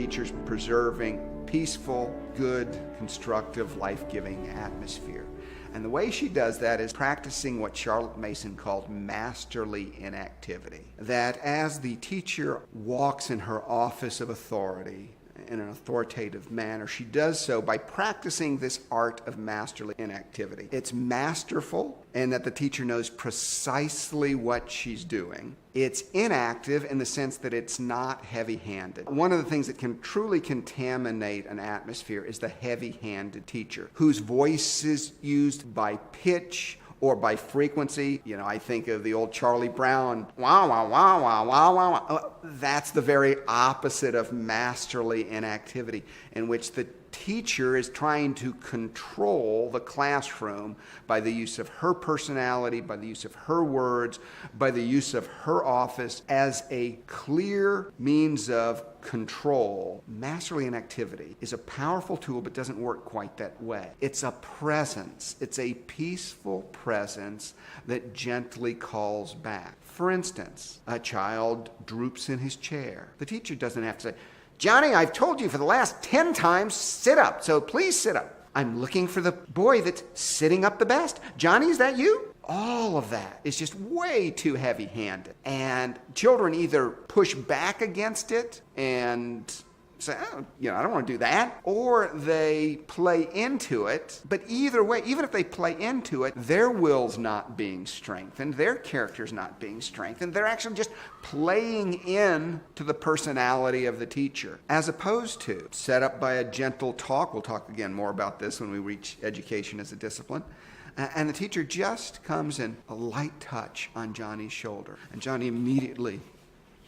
teacher's preserving peaceful, good, constructive, life-giving atmosphere. And the way she does that is practicing what Charlotte Mason called masterly inactivity. That as the teacher walks in her office of authority, in an authoritative manner, she does so by practicing this art of masterly inactivity. It's masterful in that the teacher knows precisely what she's doing. It's inactive in the sense that it's not heavy-handed. One of the things that can truly contaminate an atmosphere is the heavy-handed teacher, whose voice is used by pitch or by frequency. You know, I think of the old Charlie Brown, wah, wah, wah, wah, wah, wah, wah. That's the very opposite of masterly inactivity, in which the teacher is trying to control the classroom by the use of her personality, by the use of her words, by the use of her office as a clear means of control. Masterly inactivity is a powerful tool, but doesn't work quite that way. It's a presence. It's a peaceful presence that gently calls back. For instance, a child droops in his chair. The teacher doesn't have to say, "Johnny, I've told you for the last 10 times, sit up, so please sit up. I'm looking for the boy that's sitting up the best. Johnny, is that you?" All of that is just way too heavy-handed. And children either push back against it and say, "Oh, I don't want to do that," or they play into it. But either way, even if they play into it, their will's not being strengthened, their character's not being strengthened. They're actually just playing in to the personality of the teacher, as opposed to set up by a gentle talk. We'll talk again more about this when we reach education as a discipline. And the teacher just comes in a light touch on Johnny's shoulder, and Johnny immediately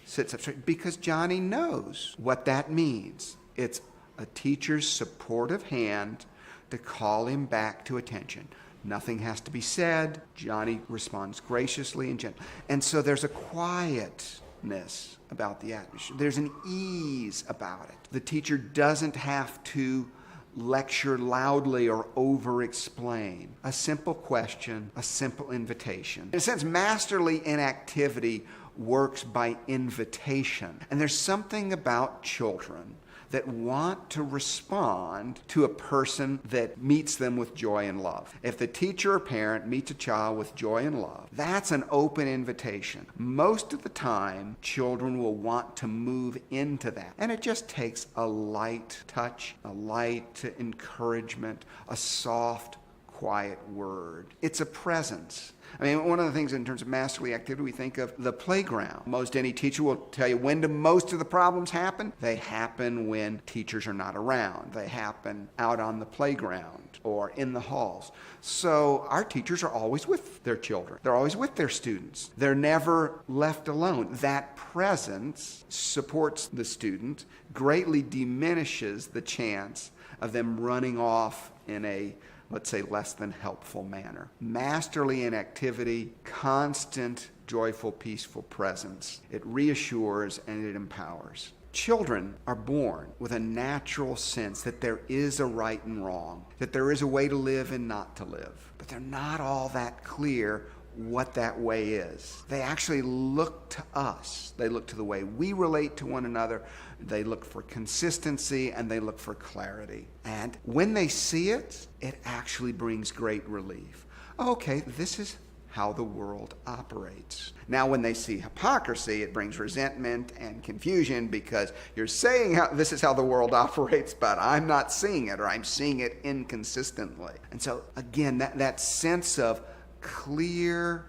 sits up straight, because Johnny knows what that means. It's a teacher's supportive hand to call him back to attention. Nothing has to be said. Johnny responds graciously and gently. And so there's a quietness about the atmosphere. There's an ease about it. The teacher doesn't have to lecture loudly or over-explain. A simple question, a simple invitation. In a sense, masterly inactivity works by invitation. And there's something about children that want to respond to a person that meets them with joy and love. If the teacher or parent meets a child with joy and love, that's an open invitation. Most of the time, children will want to move into that. And it just takes a light touch, a light encouragement, a soft, quiet word. It's a presence. I mean, one of the things in terms of masterly activity, we think of the playground. Most any teacher will tell you, when do most of the problems happen? They happen when teachers are not around. They happen out on the playground or in the halls. So our teachers are always with their children. They're always with their students. They're never left alone. That presence supports the student, greatly diminishes the chance of them running off in a, let's say, less than helpful manner. Masterly inactivity, constant, joyful, peaceful presence. It reassures and it empowers. Children are born with a natural sense that there is a right and wrong, that there is a way to live and not to live. But they're not all that clear what that way is. They actually look to us. They look to the way we relate to one another. They look for consistency and they look for clarity. And when they see it, it actually brings great relief. Okay, this is how the world operates. Now, when they see hypocrisy, it brings resentment and confusion, because you're saying this is how the world operates, but I'm not seeing it, or I'm seeing it inconsistently. And so, again, that sense of clear,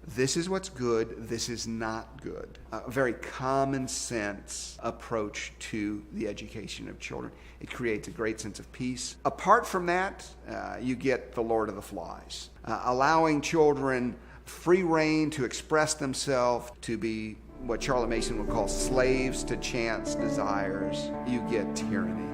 this is what's good, this is not good. A very common sense approach to the education of children. It creates a great sense of peace. Apart from that, you get the Lord of the Flies. Allowing children free rein to express themselves, to be what Charlotte Mason would call slaves to chance desires. You get tyranny.